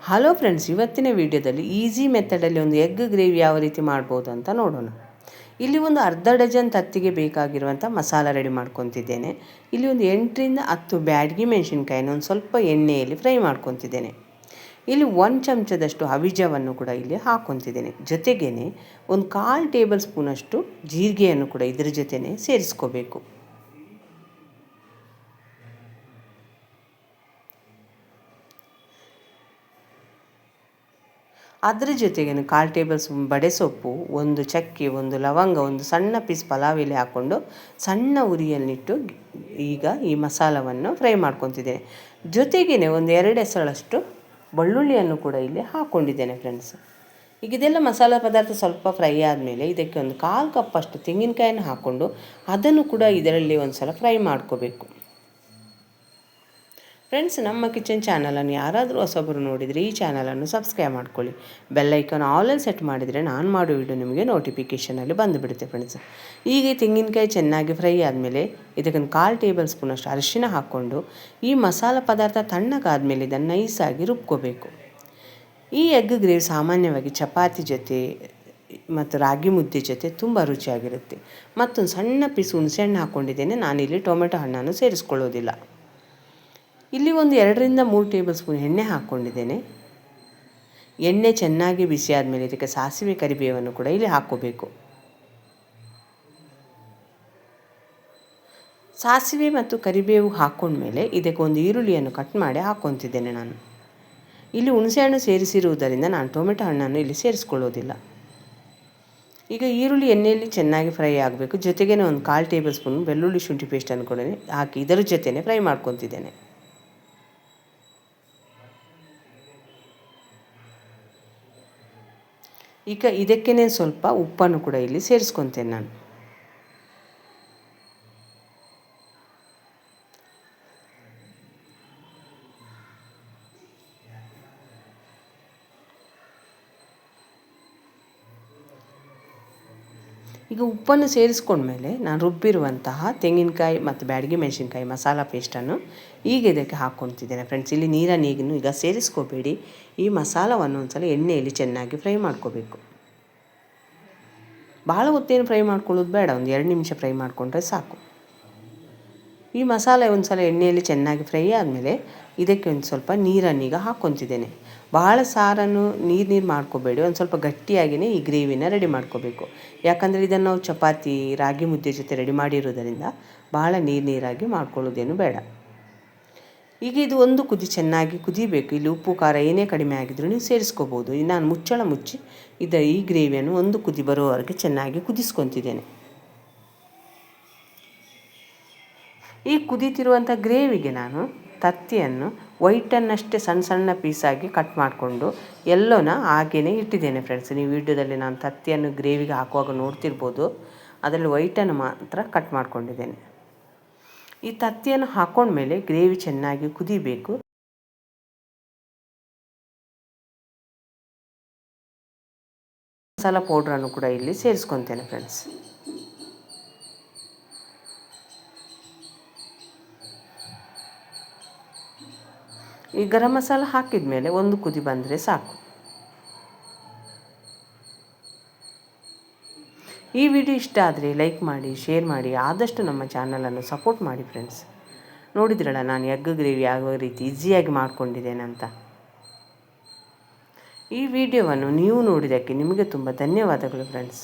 Hello friends, ಇವತ್ತಿನ ವಿಡಿಯೋದಲ್ಲಿ easy ಮೆಥಡಲ್ಲಿ ಒಂದು ಎಗ್ ಗ್ರೇವಿ ಯಾವ ರೀತಿ ಮಾಡ್ಬೋದು ಅಂತ ನೋಡೋಣ. ಇಲ್ಲಿ ಒಂದು ಅರ್ಧ ಡಜನ್ ತತ್ತಿಗೆ ಬೇಕಾಗಿರುವಂಥ ಮಸಾಲ ರೆಡಿ ಮಾಡ್ಕೊತಿದ್ದೇನೆ. ಇಲ್ಲಿ ಒಂದು 8ರಿಂದ 10 ಬ್ಯಾಡಗಿ ಮೆಣಸಿನ್ಕಾಯಿನ ಒಂದು ಸ್ವಲ್ಪ ಎಣ್ಣೆಯಲ್ಲಿ ಫ್ರೈ ಮಾಡ್ಕೊತಿದ್ದೇನೆ. ಇಲ್ಲಿ 1 ಚಮಚದಷ್ಟು ಹವಿಜವನ್ನು ಕೂಡ ಇಲ್ಲಿ ಹಾಕ್ಕೊತಿದ್ದೇನೆ. ಜೊತೆಗೇ ಒಂದು 1/4 ಟೇಬಲ್ ಸ್ಪೂನಷ್ಟು ಜೀರಿಗೆಯನ್ನು ಕೂಡ ಇದರ ಜೊತೆನೇ ಸೇರಿಸ್ಕೋಬೇಕು. ಅದರ ಜೊತೆಗೆ 1/4 ಟೇಬಲ್ ಸ್ಪೂನ್ ಬಡೆ ಸೊಪ್ಪು, ಒಂದು ಚಕ್ಕೆ, ಒಂದು ಲವಂಗ, ಒಂದು ಸಣ್ಣ ಪೀಸ್ ಪಲಾವ್ ಎಲೆ ಹಾಕ್ಕೊಂಡು ಸಣ್ಣ ಉರಿಯಲ್ಲಿಟ್ಟು ಈಗ ಈ ಮಸಾಲವನ್ನು ಫ್ರೈ ಮಾಡ್ಕೊತಿದ್ದೇನೆ. ಜೊತೆಗೇ ಒಂದು 2 ಎಸಳಷ್ಟು ಬೆಳ್ಳುಳ್ಳಿಯನ್ನು ಕೂಡ ಇಲ್ಲಿ ಹಾಕ್ಕೊಂಡಿದ್ದೇನೆ ಫ್ರೆಂಡ್ಸ್. ಈಗ ಇದೆಲ್ಲ ಮಸಾಲ ಪದಾರ್ಥ ಸ್ವಲ್ಪ ಫ್ರೈ ಆದಮೇಲೆ ಇದಕ್ಕೆ ಒಂದು 1/4 ಕಪ್ಪಷ್ಟು ತೆಂಗಿನಕಾಯನ್ನು ಹಾಕ್ಕೊಂಡು ಅದನ್ನು ಕೂಡ ಇದರಲ್ಲಿ ಒಂದು ಸಲ ಫ್ರೈ ಮಾಡ್ಕೋಬೇಕು. ಫ್ರೆಂಡ್ಸ್, ನಮ್ಮ ಕಿಚನ್ ಚಾನಲನ್ನು ಯಾರಾದರೂ ಹೊಸಬರು ನೋಡಿದರೆ ಈ ಚಾನಲನ್ನು ಸಬ್ಸ್ಕ್ರೈಬ್ ಮಾಡ್ಕೊಳ್ಳಿ. ಬೆಲ್ಲೈಕನ್ ಆಲಲ್ಲಿ ಸೆಟ್ ಮಾಡಿದರೆ ನಾನು ಮಾಡೋ ವಿಡಿಯೋ ನಿಮಗೆ ನೋಟಿಫಿಕೇಷನಲ್ಲಿ ಬಂದುಬಿಡುತ್ತೆ ಫ್ರೆಂಡ್ಸ್. ಈಗ ತೆಂಗಿನಕಾಯಿ ಚೆನ್ನಾಗಿ ಫ್ರೈ ಆದಮೇಲೆ ಇದಕ್ಕೊಂದು 1/4 ಟೇಬಲ್ ಸ್ಪೂನಷ್ಟು ಅರಿಶಿನ ಹಾಕ್ಕೊಂಡು ಈ ಮಸಾಲ ಪದಾರ್ಥ ತಣ್ಣಗಾದಮೇಲೆ ಇದನ್ನು ನೈಸಾಗಿ ರುಬ್ಕೋಬೇಕು. ಈ ಎಗ್ ಗ್ರೇವಿ ಸಾಮಾನ್ಯವಾಗಿ ಚಪಾತಿ ಜೊತೆ ಮತ್ತು ರಾಗಿ ಮುದ್ದೆ ಜೊತೆ ತುಂಬ ರುಚಿಯಾಗಿರುತ್ತೆ. ಮತ್ತೊಂದು ಸಣ್ಣ ಪೀಸ್ ಹುಣಸೆಹಣ್ಣು ಹಾಕ್ಕೊಂಡಿದ್ದೇನೆ. ನಾನಿಲ್ಲಿ ಟೊಮೆಟೊ ಹಣ್ಣನ್ನು ಸೇರಿಸ್ಕೊಳ್ಳೋದಿಲ್ಲ. ಇಲ್ಲಿ ಒಂದು 2ರಿಂದ 3 ಟೇಬಲ್ ಸ್ಪೂನ್ ಎಣ್ಣೆ ಹಾಕ್ಕೊಂಡಿದ್ದೇನೆ. ಎಣ್ಣೆ ಚೆನ್ನಾಗಿ ಬಿಸಿ ಆದಮೇಲೆ ಇದಕ್ಕೆ ಸಾಸಿವೆ ಕರಿಬೇವನ್ನು ಕೂಡ ಇಲ್ಲಿ ಹಾಕ್ಕೋಬೇಕು. ಸಾಸಿವೆ ಮತ್ತು ಕರಿಬೇವು ಹಾಕ್ಕೊಂಡ್ಮೇಲೆ ಇದಕ್ಕೆ ಒಂದು ಈರುಳ್ಳಿಯನ್ನು ಕಟ್ ಮಾಡಿ ಹಾಕ್ಕೊತಿದ್ದೇನೆ. ನಾನು ಇಲ್ಲಿ ಹುಣಸೆಹಣ್ಣು ಸೇರಿಸಿರುವುದರಿಂದ ನಾನು ಟೊಮೆಟೊ ಹಣ್ಣನ್ನು ಇಲ್ಲಿ ಸೇರಿಸ್ಕೊಳ್ಳೋದಿಲ್ಲ. ಈಗ ಈರುಳ್ಳಿ ಎಣ್ಣೆಯಲ್ಲಿ ಚೆನ್ನಾಗಿ ಫ್ರೈ ಆಗಬೇಕು. ಜೊತೆಗೇ ಒಂದು 1/4 ಟೇಬಲ್ ಸ್ಪೂನ್ ಬೆಳ್ಳುಳ್ಳಿ ಶುಂಠಿ ಪೇಸ್ಟನ್ನು ಕೂಡ ಹಾಕಿ ಇದರ ಜೊತೆನೇ ಫ್ರೈ ಮಾಡ್ಕೊತಿದ್ದೇನೆ. ಈಗ ಇದಕ್ಕೇ ಸ್ವಲ್ಪ ಉಪ್ಪನ್ನು ಕೂಡ ಇಲ್ಲಿ ಸೇರಿಸ್ಕೊತೇನೆ ನಾನು. ಈಗ ಉಪ್ಪನ್ನು ಸೇರಿಸ್ಕೊಂಡ್ಮೇಲೆ ನಾನು ರುಬ್ಬಿರುವಂತಹ ತೆಂಗಿನಕಾಯಿ ಮತ್ತು ಬ್ಯಾಡಗಿ ಮೆಣಸಿನ್ಕಾಯಿ ಮಸಾಲ ಪೇಸ್ಟನ್ನು ಈಗ ಇದಕ್ಕೆ ಹಾಕ್ಕೊತಿದ್ದೇನೆ ಫ್ರೆಂಡ್ಸ್. ಇಲ್ಲಿ ನೀರನ್ನು ಈಗ ಸೇರಿಸ್ಕೋಬೇಡಿ. ಈ ಮಸಾಲವನ್ನು ಒಂದ್ಸಲ ಎಣ್ಣೆಯಲ್ಲಿ ಚೆನ್ನಾಗಿ ಫ್ರೈ ಮಾಡ್ಕೋಬೇಕು. ಭಾಳ ಹೊತ್ತೇನು ಫ್ರೈ ಮಾಡ್ಕೊಳ್ಳೋದು ಬೇಡ, ಒಂದು 2 ನಿಮಿಷ ಫ್ರೈ ಮಾಡಿಕೊಂಡ್ರೆ ಸಾಕು. ಈ ಮಸಾಲೆ ಒಂದು ಸಲ ಎಣ್ಣೆಯಲ್ಲಿ ಚೆನ್ನಾಗಿ ಫ್ರೈ ಆದಮೇಲೆ ಇದಕ್ಕೆ ಒಂದು ಸ್ವಲ್ಪ ನೀರನ್ನೀಗ ಹಾಕ್ಕೊತಿದ್ದೇನೆ. ಭಾಳ ಸಾರನ್ನು ನೀರು ಮಾಡ್ಕೋಬೇಡಿ, ಒಂದು ಸ್ವಲ್ಪ ಗಟ್ಟಿಯಾಗಿಯೇ ಈ ಗ್ರೇವಿನ ರೆಡಿ ಮಾಡ್ಕೋಬೇಕು. ಯಾಕಂದರೆ ಇದನ್ನು ನಾವು ಚಪಾತಿ ರಾಗಿ ಮುದ್ದೆ ಜೊತೆ ರೆಡಿ ಮಾಡಿರೋದರಿಂದ ಭಾಳ ನೀರಾಗಿ ಮಾಡ್ಕೊಳ್ಳೋದೇನು ಬೇಡ. ಈಗ ಇದು ಒಂದು ಕುದಿ ಚೆನ್ನಾಗಿ ಕುದಿಬೇಕು. ಇಲ್ಲಿ ಉಪ್ಪು ಖಾರ ಏನೇ ಕಡಿಮೆ ಆಗಿದ್ರೂ ನೀವು ಸೇರಿಸ್ಕೋಬೋದು. ನಾನು ಮುಚ್ಚಳ ಮುಚ್ಚಿ ಈ ಗ್ರೇವಿಯನ್ನು ಒಂದು ಕುದಿ ಬರೋವರೆಗೆ ಚೆನ್ನಾಗಿ ಕುದಿಸ್ಕೊತಿದ್ದೇನೆ. ಈ ಕುದೀತಿರುವಂಥ ಗ್ರೇವಿಗೆ ನಾನು ತತ್ತಿಯನ್ನು ವೈಟನ್ನಷ್ಟೇ ಸಣ್ಣ ಸಣ್ಣ ಪೀಸಾಗಿ ಕಟ್ ಮಾಡಿಕೊಂಡು ಎಲ್ಲೋನ ಹಾಗೇ ಇಟ್ಟಿದ್ದೇನೆ ಫ್ರೆಂಡ್ಸ್. ನೀವು ವಿಡಿಯೋದಲ್ಲಿ ನಾನು ತತ್ತಿಯನ್ನು ಗ್ರೇವಿಗೆ ಹಾಕುವಾಗ ನೋಡ್ತಿರ್ಬೋದು. ಅದರಲ್ಲಿ ವೈಟನ್ನು ಮಾತ್ರ ಕಟ್ ಮಾಡ್ಕೊಂಡಿದ್ದೇನೆ. ಈ ತತ್ತಿಯನ್ನು ಹಾಕ್ಕೊಂಡ್ಮೇಲೆ ಗ್ರೇವಿ ಚೆನ್ನಾಗಿ ಕುದಿಬೇಕು. ಮಸಾಲ ಪೌಡ್ರನ್ನು ಕೂಡ ಇಲ್ಲಿ ಸೇರಿಸ್ಕೊತೇನೆ ಫ್ರೆಂಡ್ಸ್. ಈ ಗರಂ ಮಸಾಲ ಹಾಕಿದ ಮೇಲೆ ಒಂದು ಕುದಿ ಬಂದರೆ ಸಾಕು. ಈ ವಿಡಿಯೋ ಇಷ್ಟ ಆದರೆ ಲೈಕ್ ಮಾಡಿ, ಶೇರ್ ಮಾಡಿ, ಆದಷ್ಟು ನಮ್ಮ ಚಾನಲನ್ನು ಸಪೋರ್ಟ್ ಮಾಡಿ ಫ್ರೆಂಡ್ಸ್. ನೋಡಿದ್ರಲ್ಲ ನಾನು ಎಗ್ ಗ್ರೇವಿ ಯಾವ ರೀತಿ ಈಸಿಯಾಗಿ ಮಾಡ್ಕೊಂಡಿದ್ದೇನೆ ಅಂತ. ಈ ವಿಡಿಯೋವನ್ನು ನೀವು ನೋಡಿದ್ದಕ್ಕೆ ನಿಮಗೆ ತುಂಬ ಧನ್ಯವಾದಗಳು ಫ್ರೆಂಡ್ಸ್.